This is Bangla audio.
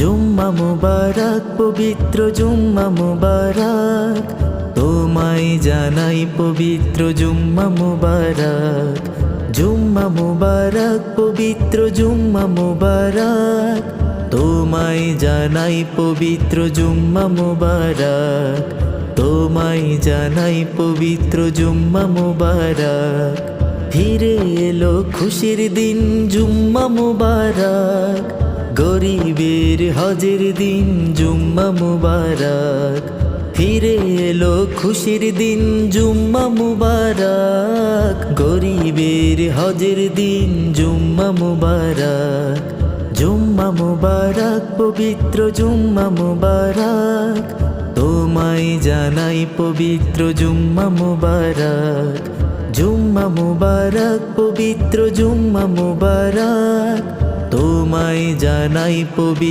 জুম্মা মুবারক পবিত্র জুম্মা মুবারক, তোমায় জানাই পবিত্র জুম্মা মুবারক। জুম্মা মুবারক পবিত্র জুম্মা মুবারক, তোমায় জানাই পবিত্র জুম্মা মুবারক। তোমায় জানাই পবিত্র জুম্মা মুবারক। ফিরে এলো খুশির দিন জুম্মা মুবারক, গরিবের হজের দিন জুম্মা মুবারক। ফিরে এলো খুশির দিন জুম্মা মুবারক, গরিবের হজের দিন জুম্মা মুবারক। জুম্মা মুবারক পবিত্র জুম্মা মুবারক, তোমায় জানাই পবিত্র জুম্মা মুবারক। জুম্মা মুবারক পবিত্র জুম্মা মুবারক, তোমায় জানাই পবিত্র